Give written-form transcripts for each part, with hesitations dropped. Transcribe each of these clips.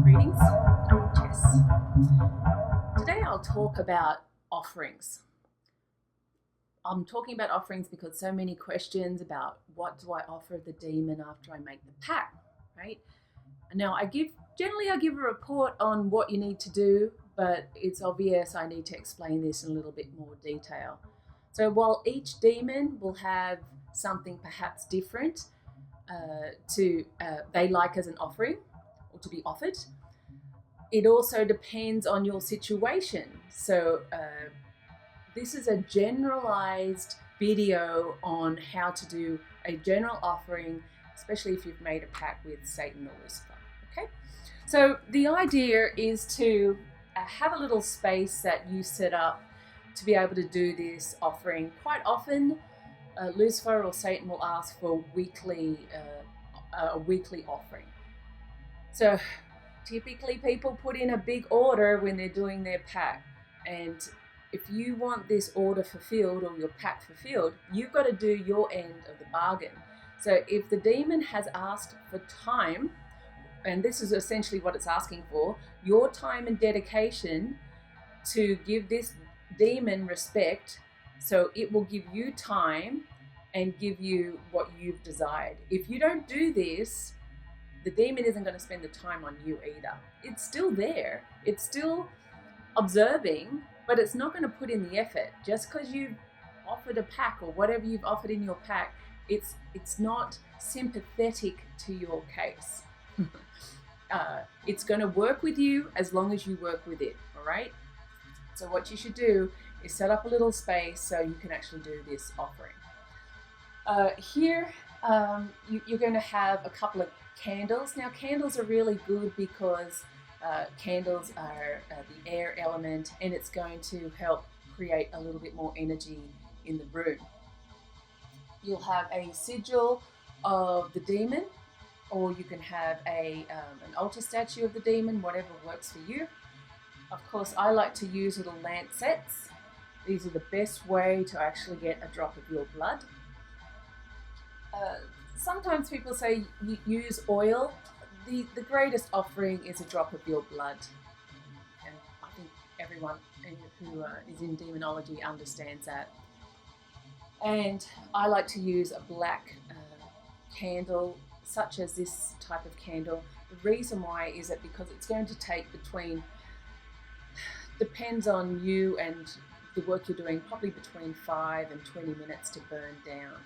Greetings, I'm Tess. Today I'll talk about offerings. I'm talking about offerings because so many questions about what do I offer the demon after I make the pact, right? Now I give a report on what you need to do, but it's obvious I need to explain this in a little bit more detail. So while each demon will have something perhaps different they like as an offering or to be offered, it also depends on your situation. So this is a generalized video on how to do a general offering, especially if you've made a pact with Satan or Lucifer. Okay, so the idea is to have a little space that you set up to be able to do this offering. Quite often, Lucifer or Satan will ask for a weekly offering. So typically people put in a big order when they're doing their pact, and if you want this order fulfilled or your pact fulfilled, you've got to do your end of the bargain. So if the demon has asked for time, and this is essentially what it's asking for, your time and dedication to give this demon respect, so it will give you time and give you what you've desired. If you don't do this, the demon isn't going to spend the time on you either. It's still there. It's still observing, but it's not going to put in the effort. Just because you've offered a pact or whatever you've offered in your pact, it's not sympathetic to your case. It's going to work with you as long as you work with it, all right? So what you should do is set up a little space so you can actually do this offering. Here, you're going to have a couple of candles. Now, candles are really good because candles are the air element, and it's going to help create a little bit more energy in the room. You'll have a sigil of the demon, or you can have an altar statue of the demon, whatever works for you. Of course, I like to use little lancets. These are the best way to actually get a drop of your blood. Sometimes people say you use oil. The greatest offering is a drop of your blood. And I think everyone who is in demonology understands that. And I like to use a black candle, such as this type of candle. The reason why is that because it's going to take depends on you and the work you're doing, probably between 5 and 20 minutes to burn down.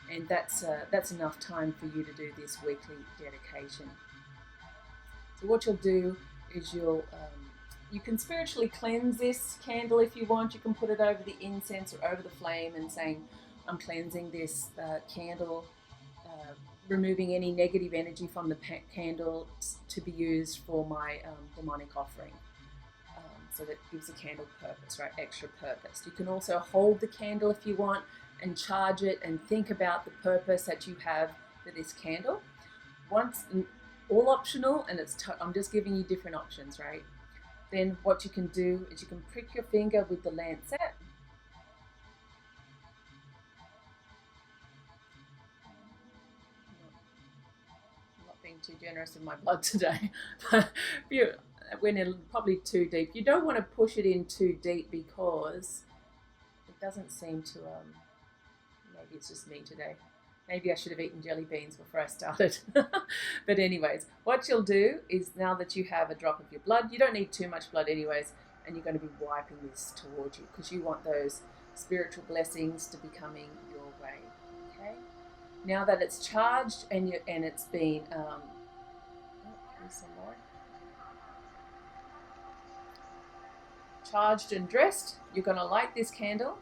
And that's enough time for you to do this weekly dedication. So what you'll do is you can spiritually cleanse this candle if you want. You can put it over the incense or over the flame and saying, I'm cleansing this candle, removing any negative energy from the candle to be used for my demonic offering. So that gives the candle purpose, right? Extra purpose. You can also hold the candle if you want and charge it and think about the purpose that you have for this candle. Once, all optional, and I'm just giving you different options, right? Then what you can do is you can prick your finger with the lancet. I'm not being too generous in my blood today. You went in probably too deep. You don't want to push it in too deep because it doesn't seem to maybe it's just me today. Maybe I should have eaten jelly beans before I started. But anyways, what you'll do is, now that you have a drop of your blood, you don't need too much blood anyways, and you're going to be wiping this towards you because you want those spiritual blessings to be coming your way. Okay. Now that it's charged and it's been some more. Charged and dressed, you're going to light this candle.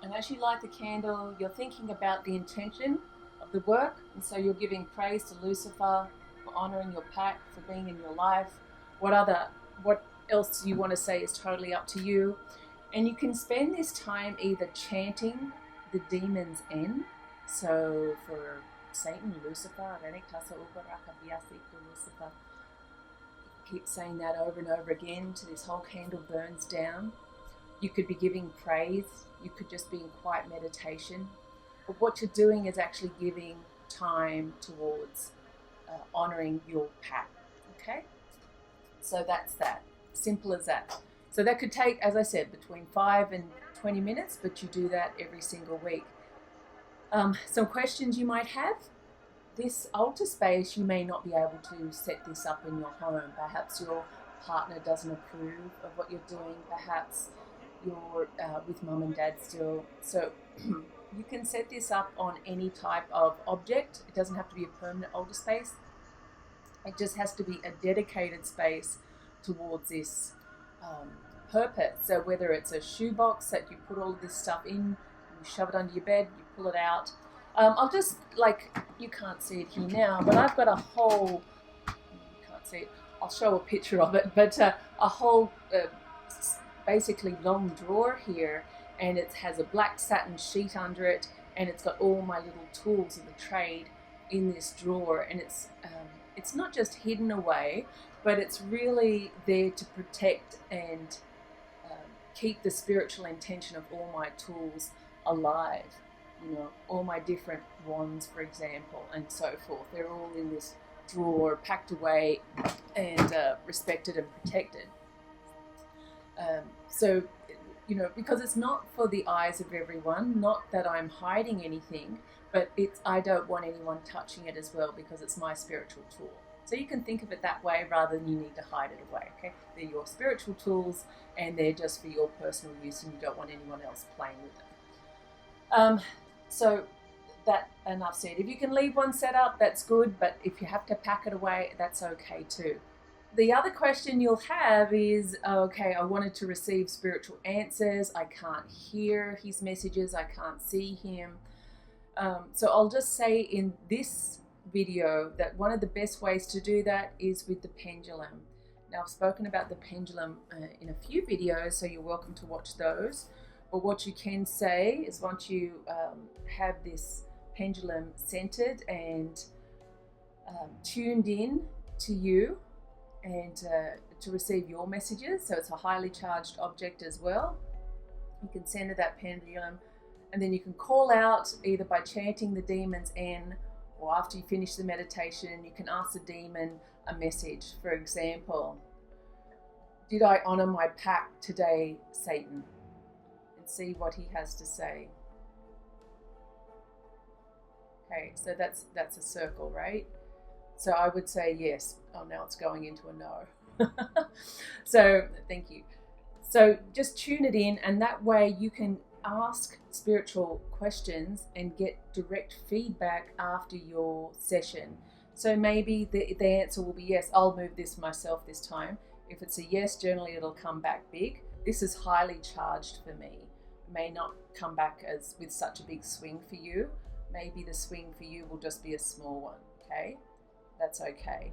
And as you light the candle, you're thinking about the intention of the work. And so you're giving praise to Lucifer for honoring your pact, for being in your life. What else you want to say is totally up to you. And you can spend this time either chanting the demon's end. So for Satan, Lucifer, keep saying that over and over again till this whole candle burns down. You could be giving praise You could just be in quiet meditation. But what you're doing is actually giving time towards honoring your pack. Okay? So that's that. Simple as that. So that could take, as I said, between 5 and 20 minutes, but you do that every single week. Some questions you might have. This altar space, you may not be able to set this up in your home. Perhaps your partner doesn't approve of what you're doing. Perhaps you're with mum and dad still. So you can set this up on any type of object. It doesn't have to be a permanent altar space. It just has to be a dedicated space towards this purpose. So whether it's a shoebox that you put all of this stuff in, you shove it under your bed, you pull it out. I'll just, you can't see it here now, but I've got a whole, you can't see it, I'll show a picture of it, but a whole basically long drawer here, and it has a black satin sheet under it, and it's got all my little tools of the trade in this drawer, and it's not just hidden away, but it's really there to protect and keep the spiritual intention of all my tools alive. You know, all my different wands, for example, and so forth. They're all in this drawer, packed away and respected and protected. So, you know, because it's not for the eyes of everyone, not that I'm hiding anything, but I don't want anyone touching it as well, because it's my spiritual tool. So you can think of it that way rather than you need to hide it away, okay? They're your spiritual tools and they're just for your personal use, and you don't want anyone else playing with them. So that, enough said. If you can leave one set up, that's good, but if you have to pack it away, that's okay too. The other question you'll have is, okay, I wanted to receive spiritual answers. I can't hear his messages. I can't see him. So I'll just say in this video that one of the best ways to do that is with the pendulum. Now, I've spoken about the pendulum in a few videos, so you're welcome to watch those. But what you can say is, once you have this pendulum centered and tuned in to you and to receive your messages, so it's a highly charged object as well, you can center that pendulum, and then you can call out either by chanting the demon's N, or after you finish the meditation, you can ask the demon a message. For example, did I honor my pact today, Satan? See what he has to say. Okay, so that's a circle, right? So I would say yes. Oh, now it's going into a no. So thank you. So just tune it in, and that way you can ask spiritual questions and get direct feedback after your session. So maybe the answer will be yes, I'll move this myself this time. If it's a yes, generally it'll come back big. This is highly charged for me. May not come back as with such a big swing for you. Maybe the swing for you will just be a small one. Okay, that's okay.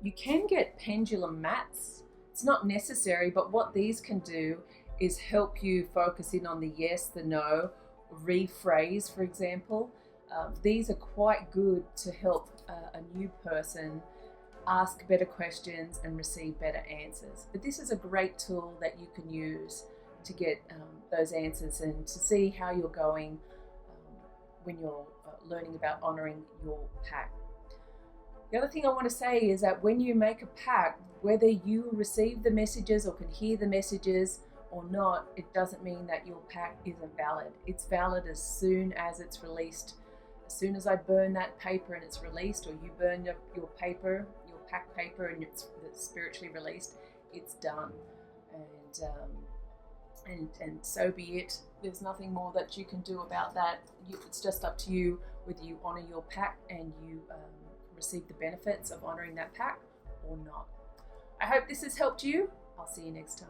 You can get pendulum mats. It's not necessary, but what these can do is help you focus in on the yes, the no, rephrase, for example. These are quite good to help a new person ask better questions and receive better answers. But this is a great tool that you can use to get those answers and to see how you're going when you're learning about honoring your pact. The other thing I want to say is that when you make a pact, whether you receive the messages or can hear the messages or not, it doesn't mean that your pact isn't valid. It's valid as soon as it's released. As soon as I burn that paper and it's released, or you burn your paper, your pact paper, and it's spiritually released, it's done. And so be it. There's nothing more that you can do about that. It's just up to you whether you honor your pact and you receive the benefits of honoring that pact or not. I hope this has helped you. I'll see you next time.